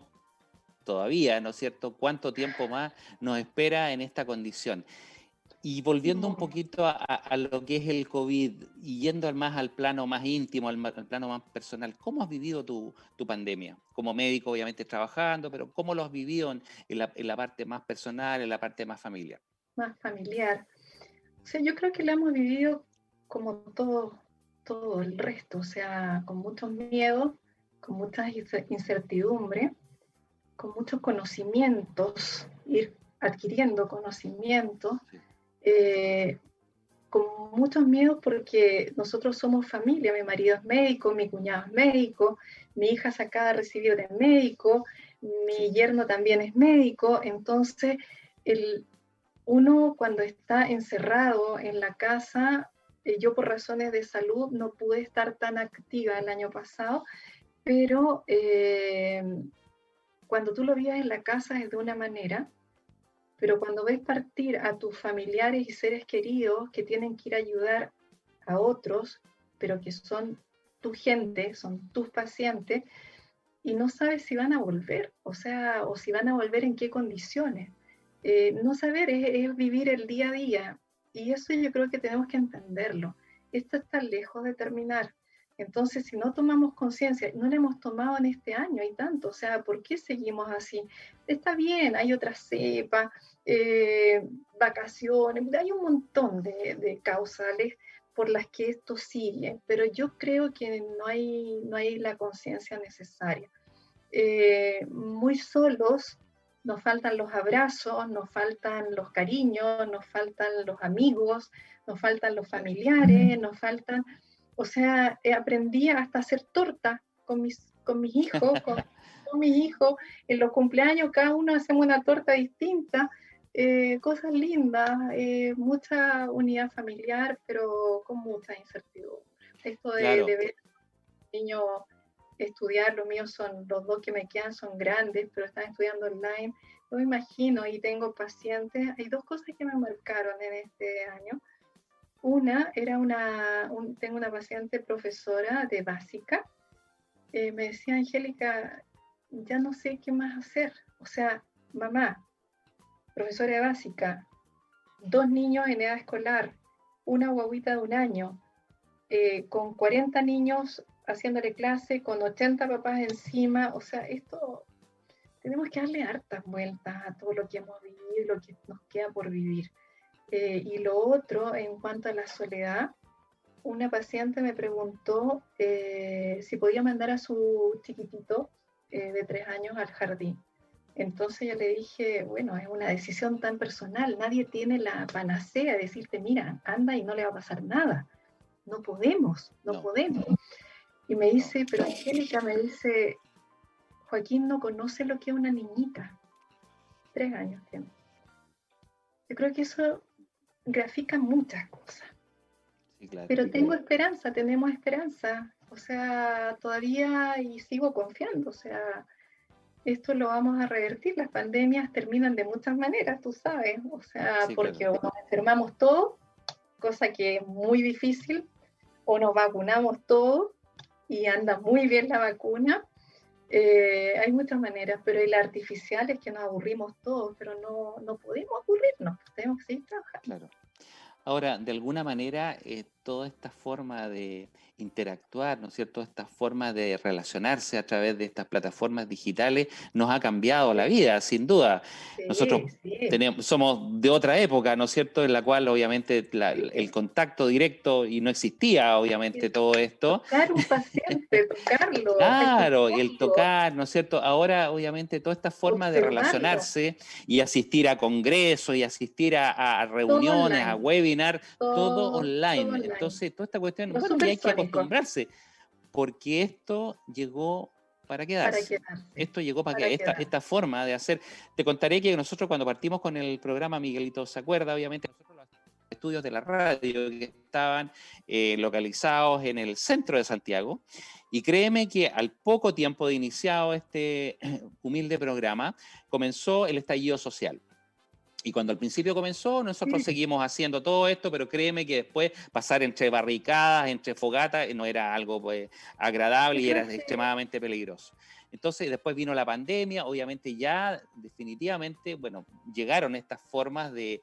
todavía, ¿no es cierto?, cuánto tiempo más nos espera en esta condición. Y volviendo un poquito a lo que es el COVID y yendo más al plano más íntimo, al plano más personal, ¿cómo has vivido tu pandemia? Como médico, obviamente trabajando, pero ¿cómo lo has vivido en la parte más personal, en la parte más familiar? Más familiar. O sea, yo creo que lo hemos vivido como todo el resto, o sea, con muchos miedos, con muchas incertidumbres, con muchos conocimientos, ir adquiriendo conocimientos, con muchos miedos porque nosotros somos familia, mi marido es médico, mi cuñado es médico, mi hija se acaba de recibir de médico, mi yerno también es médico, entonces uno cuando está encerrado en la casa, yo por razones de salud no pude estar tan activa el año pasado, pero cuando tú lo vives en la casa es de una manera, pero cuando ves partir a tus familiares y seres queridos que tienen que ir a ayudar a otros, pero que son tu gente, son tus pacientes, y no sabes si van a volver, o sea, o si van a volver en qué condiciones. No saber es vivir el día a día, y eso yo creo que tenemos que entenderlo. Esto está lejos de terminar. Entonces, si no tomamos conciencia, no la hemos tomado en este año y tanto, o sea, ¿por qué seguimos así? Está bien, hay otra cepa, vacaciones, hay un montón de causales por las que esto sigue, pero yo creo que no hay la conciencia necesaria. Muy solos, nos faltan los abrazos, nos faltan los cariños, nos faltan los amigos, nos faltan los familiares, nos faltan, o sea, aprendí hasta hacer torta con mis hijos, con mis hijos, en los cumpleaños cada uno hacemos una torta distinta, cosas lindas, mucha unidad familiar, pero con mucha incertidumbre. Esto de ver niños estudiar, los míos son, los dos que me quedan son grandes, pero están estudiando online. Yo me imagino y tengo pacientes, hay dos cosas que me marcaron en este año. Una era tengo una paciente profesora de básica, me decía, Angélica, ya no sé qué más hacer. O sea, mamá, profesora de básica, 2 niños en edad escolar, una guaguita de 1 año, con 40 niños haciéndole clase, con 80 papás encima, o sea, esto tenemos que darle hartas vueltas a todo lo que hemos vivido y lo que nos queda por vivir. Y lo otro, en cuanto a la soledad, una paciente me preguntó si podía mandar a su chiquitito de 3 años al jardín. Entonces yo le dije, bueno, es una decisión tan personal, nadie tiene la panacea de decirte, mira, anda y no le va a pasar nada. No podemos. Y me dice, pero Angélica, me dice, Joaquín no conoce lo que es una niñita. 3 años tiene. Yo creo que eso grafica muchas cosas. Sí, claro. Pero tenemos esperanza. O sea, todavía y sigo confiando. O sea, esto lo vamos a revertir. Las pandemias terminan de muchas maneras, tú sabes. O sea, sí, porque claro, nos enfermamos todos, cosa que es muy difícil, o nos vacunamos todos, y anda muy bien la vacuna. Hay muchas maneras, pero la artificial es que nos aburrimos todos, pero no podemos aburrirnos, tenemos que seguir trabajando. Claro. Ahora, de alguna manera, toda esta forma de interactuar, ¿no es cierto? Esta forma de relacionarse a través de estas plataformas digitales nos ha cambiado la vida, sin duda. Nosotros Sí. somos de otra época, ¿no es cierto? En la cual obviamente el contacto directo y no existía, obviamente, todo esto. Tocar un paciente, tocarlo, Claro, y el escucharlo, tocar, ¿no es cierto? Ahora, obviamente, toda esta forma de observarlo, relacionarse y asistir a congresos y asistir a todo reuniones, a online, webinar, todo todo online. online. Entonces, toda esta cuestión, Lo bueno, y hay que supersónico, acostumbrarse, porque esto llegó para para quedarse. quedarse, Esto llegó para para que quedarse. esta forma de hacer. Te contaré que nosotros cuando partimos con el programa, Miguelito se acuerda, obviamente, nosotros lo hacíamos en los estudios de la radio que estaban localizados en el centro de Santiago. Y créeme que al poco tiempo de iniciado este humilde programa, comenzó el estallido social. Y cuando al principio comenzó, nosotros Sí, seguimos haciendo todo esto, pero créeme que después pasar entre barricadas, entre fogatas, no era algo pues, agradable yo y era creo que extremadamente peligroso. Entonces, después vino la pandemia, obviamente ya definitivamente, bueno, llegaron estas formas de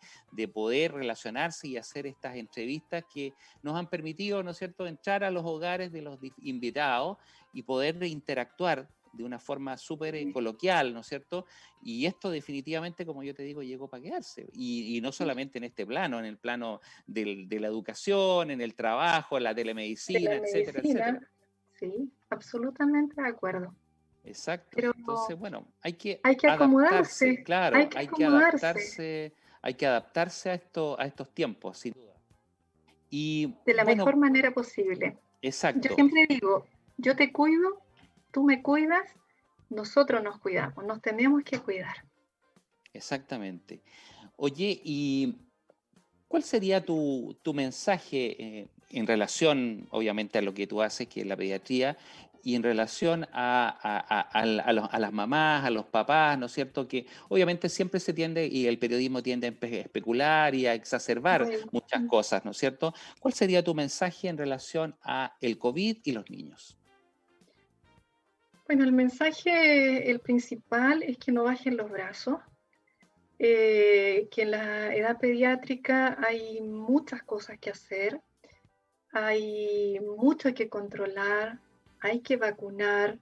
poder relacionarse y hacer estas entrevistas que nos han permitido, ¿no es cierto?, entrar a los hogares de los invitados y poder interactuar de una forma súper coloquial, ¿no es cierto? Y esto definitivamente, como yo te digo, llegó para quedarse. Y no solamente en este plano, en el plano de la educación, en el trabajo, en la de telemedicina, la etcétera, etcétera. medicina, sí, absolutamente de acuerdo. Exacto. Pero Entonces, bueno, hay que hay que adaptarse, acomodarse, hay claro, que acomodarse hay que adaptarse a estos tiempos, sin duda. Y de la mejor bueno, manera posible. Yo exacto, siempre digo, yo te cuido, tú me cuidas, nosotros nos cuidamos, nos tenemos que cuidar. exactamente. Oye, ¿y cuál sería tu mensaje en relación, obviamente, a lo que tú haces, que es la pediatría, y en relación a las mamás, a los papás, ¿no es cierto? Que obviamente siempre se tiende, y el periodismo tiende a especular y a exacerbar Bueno, muchas cosas, ¿no es cierto? ¿Cuál sería tu mensaje en relación a el COVID y los niños? el mensaje, el principal, es que no bajen los brazos, que en la edad pediátrica hay muchas cosas que hacer, hay mucho que controlar, hay que vacunar,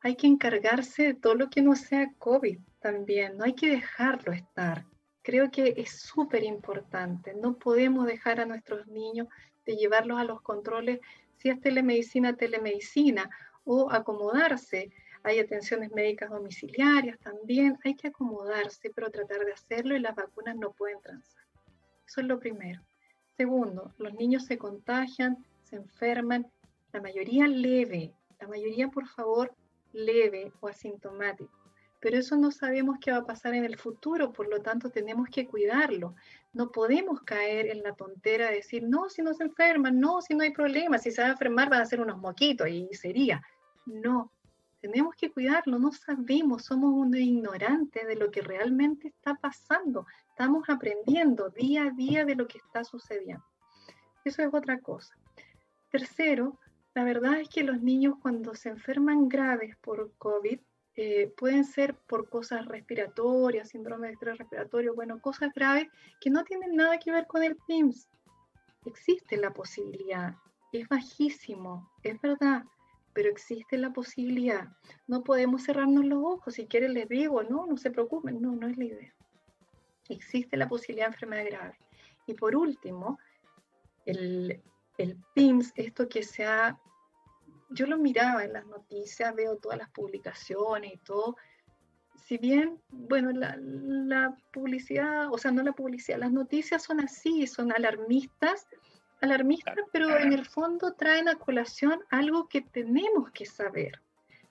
hay que encargarse de todo lo que no sea COVID también, no hay que dejarlo estar. Creo que es súper importante, no podemos dejar a nuestros niños de llevarlos a los controles, si es telemedicina, telemedicina, o acomodarse. Hay atenciones médicas domiciliarias también, hay que acomodarse, pero tratar de hacerlo y las vacunas no pueden transar. Eso es lo primero. Segundo, los niños se contagian, se enferman, la mayoría leve, la mayoría por favor leve o asintomático. Pero eso no sabemos qué va a pasar en el futuro, por lo tanto tenemos que cuidarlo. No podemos caer en la tontera de decir, no, si no se enferman, no, si no hay problema, si se va a enfermar van a ser unos moquitos y sería. No, tenemos que cuidarlo, no sabemos, somos unos ignorantes de lo que realmente está pasando. Estamos aprendiendo día a día de lo que está sucediendo. Eso es otra cosa. Tercero, la verdad es que los niños cuando se enferman graves por COVID, pueden ser por cosas respiratorias, síndrome de estrés respiratorio, bueno, cosas graves que no tienen nada que ver con el PIMS. Existe la posibilidad, es bajísimo, es verdad, pero existe la posibilidad. No podemos cerrarnos los ojos, si quieren les digo, no se preocupen, no es la idea. Existe la posibilidad de enfermedad grave. Y por último, el PIMS, esto que yo lo miraba en las noticias, veo todas las publicaciones y todo, si bien, bueno, la publicidad, o sea, no la publicidad, las noticias son así, son alarmistas, pero en el fondo traen a colación algo que tenemos que saber.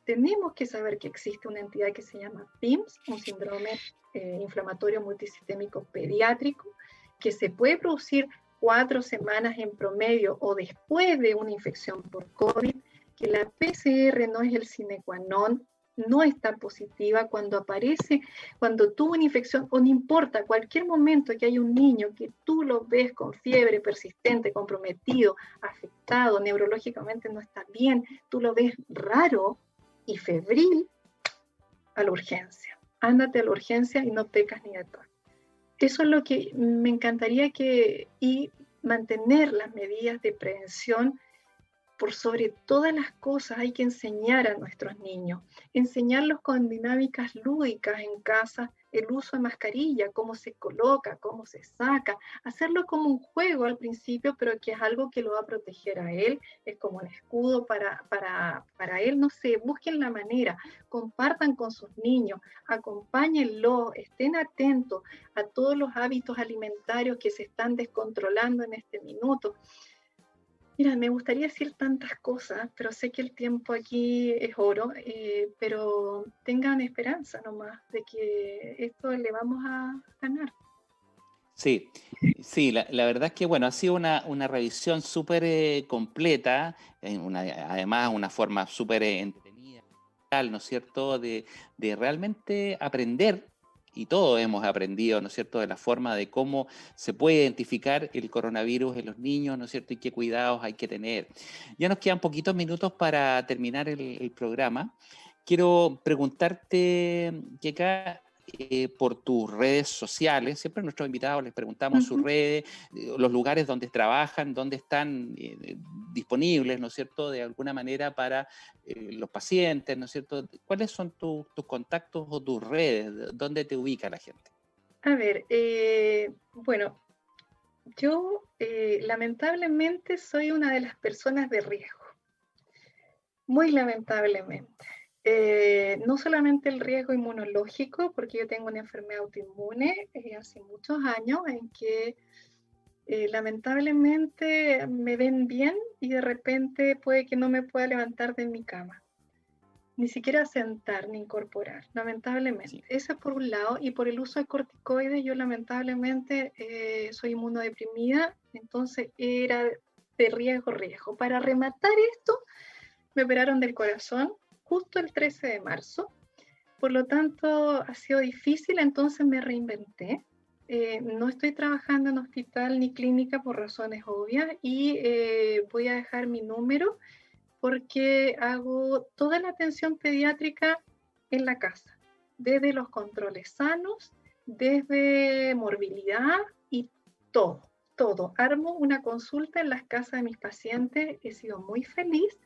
Tenemos que saber que existe una entidad que se llama PIMS, un síndrome inflamatorio multisistémico pediátrico, que se puede producir 4 semanas en promedio o después de una infección por COVID, que la PCR no es el sine qua non no está positiva, cuando aparece, cuando tuvo una infección, o no importa, cualquier momento que haya un niño que tú lo ves con fiebre persistente, comprometido, afectado, neurológicamente no está bien, tú lo ves raro y febril, a la urgencia. Ándate a la urgencia y no pecas ni de todo. Eso es lo que me encantaría y mantener las medidas de prevención. Por sobre todas las cosas hay que enseñar a nuestros niños, enseñarlos con dinámicas lúdicas en casa, el uso de mascarilla, cómo se coloca, cómo se saca, hacerlo como un juego al principio, pero que es algo que lo va a proteger a él, es como un escudo para él, no sé, busquen la manera, compartan con sus niños, acompáñenlo, estén atentos a todos los hábitos alimentarios que se están descontrolando en este minuto. Mira, me gustaría decir tantas cosas, pero sé que el tiempo aquí es oro, pero tengan esperanza nomás de que esto le vamos a ganar. Sí, sí, la verdad es que bueno, ha sido una revisión súper completa, además una forma súper entretenida, ¿no es cierto?, de realmente aprender, y todos hemos aprendido, ¿no es cierto?, de la forma de cómo se puede identificar el coronavirus en los niños, ¿no es cierto?, y qué cuidados hay que tener. Ya nos quedan poquitos minutos para terminar el programa. Quiero preguntarte, Yeka, por tus redes sociales. Siempre a nuestros invitados les preguntamos sus redes, los lugares donde trabajan, donde están disponibles, ¿no es cierto?, de alguna manera para los pacientes, ¿no es cierto? ¿Cuáles son tus contactos o tus redes? ¿Dónde te ubica la gente? A ver, bueno, yo lamentablemente soy una de las personas de riesgo, muy lamentablemente. No solamente el riesgo inmunológico, porque yo tengo una enfermedad autoinmune hace muchos años en que lamentablemente me ven bien y de repente puede que no me pueda levantar de mi cama, ni siquiera sentar ni incorporar, lamentablemente. Sí. Eso es por un lado, y por el uso de corticoides yo lamentablemente soy inmunodeprimida, entonces era de riesgo. Para rematar esto, me operaron del corazón justo el 13 de marzo, por lo tanto ha sido difícil, entonces me reinventé. No estoy trabajando en hospital ni clínica por razones obvias y voy a dejar mi número porque hago toda la atención pediátrica en la casa, desde los controles sanos, desde morbilidad y todo. Armo una consulta en las casas de mis pacientes, he sido muy feliz.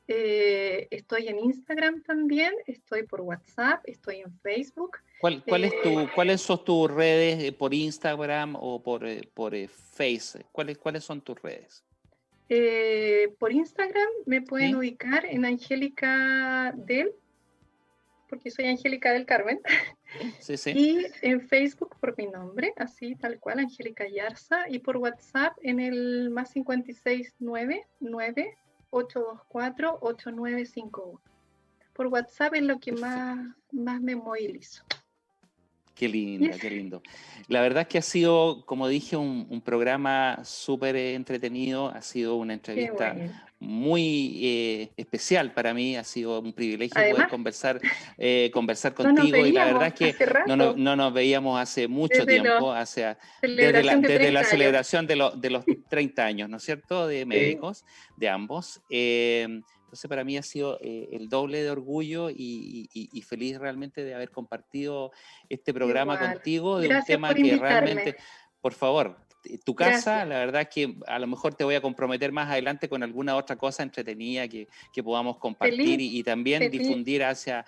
Estoy en Instagram también, estoy por WhatsApp, estoy en Facebook. ¿Cuáles son tus redes por Instagram o por Face? ¿Cuáles son tus redes? Por Instagram me pueden ubicar en Angélica Del, porque soy Angélica del Carmen. Sí, sí. Y en Facebook por mi nombre, así tal cual, Angélica Yarza. Y por WhatsApp en el más 569 824-8951. Por WhatsApp es lo que más me movilizo. Qué linda, qué lindo. La verdad es que ha sido, como dije, un programa súper entretenido, ha sido una entrevista muy especial para mí, ha sido un privilegio poder conversar contigo y la verdad es que no nos veíamos hace mucho tiempo, desde la celebración de los 30 años, ¿no es cierto?, de médicos, de ambos. Entonces para mí ha sido el doble de orgullo y feliz realmente de haber compartido este programa contigo, de un tema que realmente, por favor, tu casa, la verdad es que a lo mejor te voy a comprometer más adelante con alguna otra cosa entretenida que podamos compartir y también difundir hacia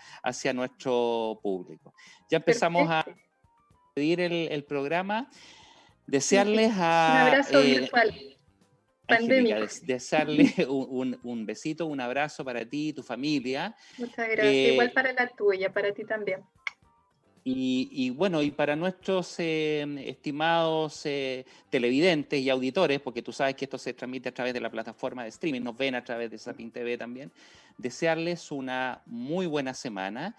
nuestro público. Ya empezamos a pedir el programa, desearles un abrazo virtual. Angélica, desearle un besito, un abrazo para ti y tu familia. Muchas gracias. Igual para la tuya, para ti también. Y bueno, y para nuestros estimados televidentes y auditores, porque tú sabes que esto se transmite a través de la plataforma de streaming, nos ven a través de Zapping TV también, desearles una muy buena semana,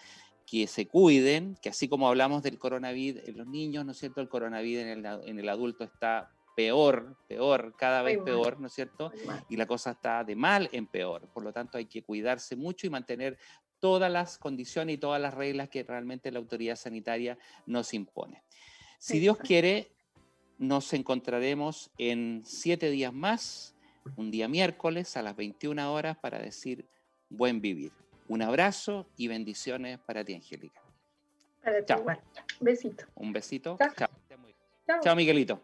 que se cuiden, que así como hablamos del coronavirus en los niños, ¿no es cierto?, el coronavirus en el adulto está peor, cada vez peor, ¿no es cierto? Y la cosa está de mal en peor. Por lo tanto, hay que cuidarse mucho y mantener todas las condiciones y todas las reglas que realmente la autoridad sanitaria nos impone. Si Dios quiere, nos encontraremos en 7 días más, un día miércoles a las 21 horas para decir buen vivir. Un abrazo y bendiciones para ti, Angélica. Para ti igual. Besito. Un besito. Chao. Chao. Chao, Miguelito.